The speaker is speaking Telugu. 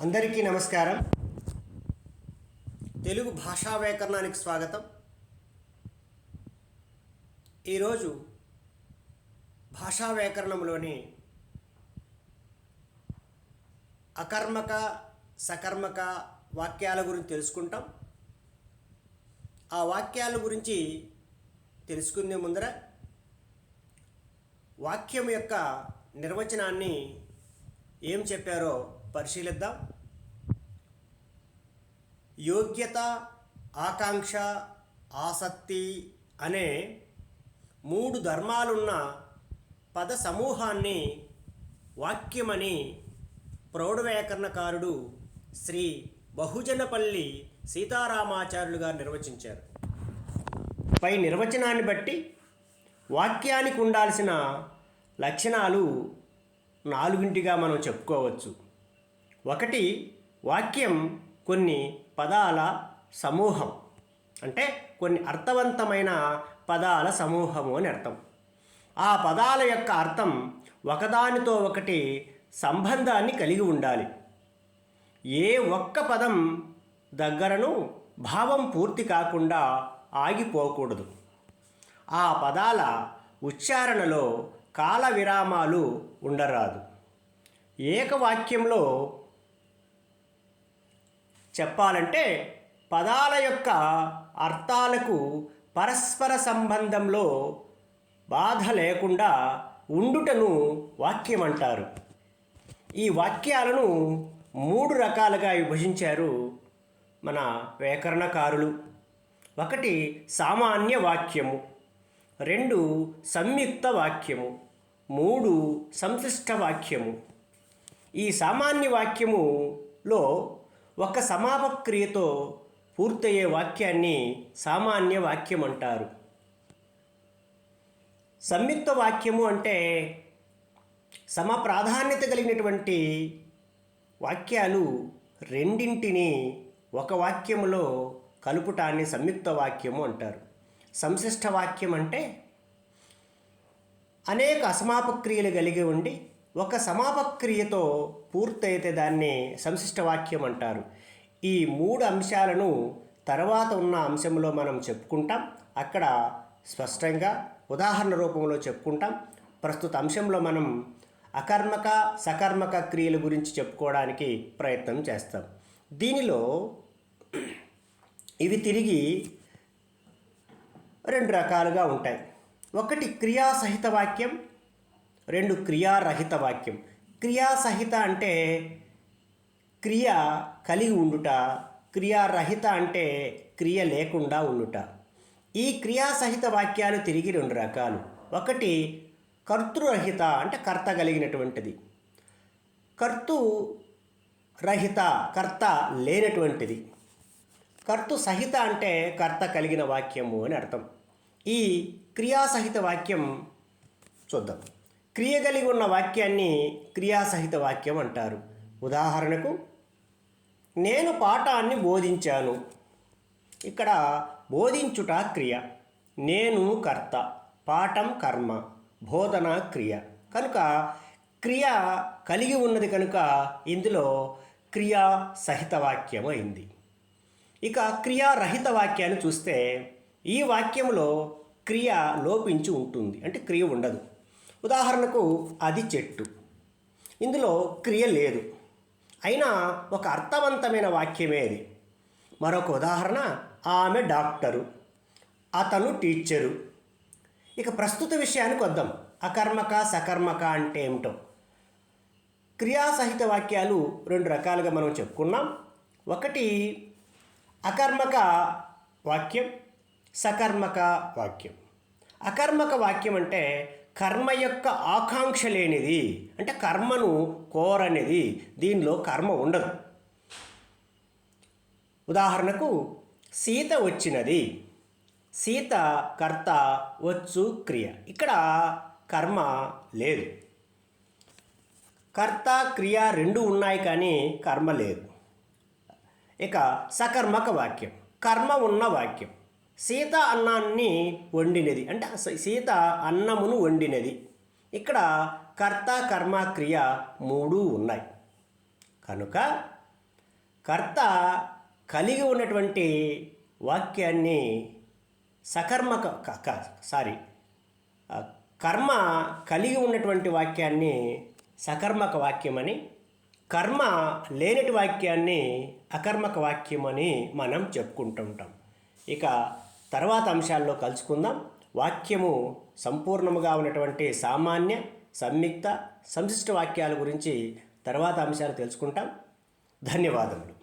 అందరికీ నమస్కారం. తెలుగు భాషా వ్యాకరణానికి స్వాగతం. ఈరోజు భాషా వ్యాకరణంలోని అకర్మక సకర్మక వాక్యాల గురించి తెలుసుకుంటాం. ఆ వాక్యాల గురించి తెలుసుకునే ముందర వాక్యం యొక్క నిర్వచనాన్ని ఏం చెప్పారో పరిశీలిద్దాం. యోగ్యత, ఆకాంక్ష, ఆసక్తి అనే 3 ధర్మాలున్న పద సమూహాన్ని వాక్యమని ప్రౌఢ వ్యాకరణకారుడు శ్రీ బహుజనపల్లి సీతారామాచార్యులు గారు నిర్వచించారు. పై నిర్వచనాన్ని బట్టి వాక్యానికి ఉండాల్సిన లక్షణాలు 4గా మనం చెప్పుకోవచ్చు. 1, వాక్యం కొన్ని పదాల సమూహం, అంటే కొన్ని అర్థవంతమైన పదాల సమూహము అని అర్థం. ఆ పదాల యొక్క అర్థం ఒకదానితో ఒకటి సంబంధాన్ని కలిగి ఉండాలి. ఏ ఒక్క పదం దగ్గరను భావం పూర్తి కాకుండా ఆగిపోకూడదు. ఆ పదాల ఉచ్చారణలో కాల విరామాలు ఉండరాదు. ఏకవాక్యంలో చెప్పాలంటే పదాల యొక్క అర్థాలకు పరస్పర సంబంధంలో బాధ లేకుండా ఉండుటను వాక్యం అంటారు. ఈ వాక్యాలను 3 రకాలుగా విభజించారు మన వ్యాకరణకారులు. 1, సామాన్య వాక్యము, 2, సంయుక్త వాక్యము, 3, సంశిష్ట వాక్యము. ఈ సామాన్య వాక్యములో ఒక సమాపక్రియతో పూర్తయ్యే వాక్యాన్ని సామాన్య వాక్యం అంటారు. సంయుక్త వాక్యము అంటే సమ ప్రాధాన్యత కలిగినటువంటి వాక్యాలు రెండింటిని ఒక వాక్యములో కలుపుటాన్ని సంయుక్త వాక్యము అంటారు. సంశిష్ట వాక్యం అంటే అనేక అసమాపక్రియలు కలిగి ఉండి ఒక సమాపక్రియతో పూర్తయితే దాన్ని సంశిష్ట వాక్యం అంటారు. ఈ 3 అంశాలను తర్వాత ఉన్న అంశంలో మనం చెప్పుకుంటాం. అక్కడ స్పష్టంగా ఉదాహరణ రూపంలో చెప్పుకుంటాం. ప్రస్తుత అంశంలో మనం అకర్మక సకర్మక క్రియల గురించి చెప్పుకోవడానికి ప్రయత్నం చేస్తాం. దీనిలో ఇవి తిరిగి 2 రకాలుగా ఉంటాయి. 1, క్రియాసహిత వాక్యం, 2, క్రియారహిత వాక్యం. క్రియాసహిత అంటే క్రియ కలిగి ఉండుట, క్రియారహిత అంటే క్రియ లేకుండా ఉండుట. ఈ క్రియాసహిత వాక్యాలు తిరిగి 2 రకాలు. 1, కర్తృరహిత అంటే కర్త కలిగినటువంటిది. కర్తృరహిత కర్త లేనటువంటిది. కర్తృ సహిత అంటే కర్త కలిగిన వాక్యము అని అర్థం. ఈ క్రియాసహిత వాక్యం చూద్దాం. క్రియ కలిగి ఉన్న వాక్యాన్ని క్రియాసహిత వాక్యం అంటారు. ఉదాహరణకు, నేను పాఠాన్ని బోధించాను. ఇక్కడ బోధించుట క్రియ, నేను కర్త, పాఠం కర్మ, బోధన క్రియ. కనుక క్రియ కలిగి ఉన్నది కనుక ఇందులో క్రియా సహిత వాక్యం అయింది. ఇక క్రియారహిత వాక్యాన్ని చూస్తే ఈ వాక్యంలో క్రియ లోపించి ఉంటుంది, అంటే క్రియ ఉండదు. ఉదాహరణకు, అది చెట్టు. ఇందులో క్రియ లేదు, అయినా ఒక అర్థవంతమైన వాక్యమే అది. మరొక ఉదాహరణ, ఆమె డాక్టరు, అతను టీచరు. ఇక ప్రస్తుత విషయానికి వద్దాం. అకర్మక సకర్మక అంటే ఏమిటో. క్రియాసహిత వాక్యాలు 2 రకాలుగా మనం చెప్పుకున్నాం. 1, అకర్మక వాక్యం, సకర్మక వాక్యం. అకర్మక వాక్యం అంటే కర్మ యొక్క ఆకాంక్ష లేనిది, అంటే కర్మను కోరనిది. దీనిలో కర్మ ఉండదు. ఉదాహరణకు, సీత వచ్చినది. సీత కర్త, వచ్చు క్రియ. ఇక్కడ కర్మ లేదు. కర్త క్రియ 2 ఉన్నాయి కానీ కర్మ లేదు. ఇక సకర్మక వాక్యం, కర్మ ఉన్న వాక్యం. సీత అన్నాన్ని వండినది, అంటే సీత అన్నమును వండినది. ఇక్కడ కర్త కర్మ క్రియ 3 ఉన్నాయి. కనుక కర్త కలిగి ఉన్నటువంటి వాక్యాన్ని సకర్మక సారీ కర్మ కలిగి ఉన్నటువంటి వాక్యాన్ని సకర్మక వాక్యమని, కర్మ లేనటి వాక్యాన్ని అకర్మక వాక్యమని మనం చెప్పుకుంటుంటాం. ఇక తర్వాత అంశాల్లో కలుసుకుందాం. వాక్యము సంపూర్ణముగా ఉన్నటువంటి సామాన్య, సంయుక్త, సంశిష్ట వాక్యాల గురించి తర్వాత అంశాలు తెలుసుకుంటాం. ధన్యవాదములు.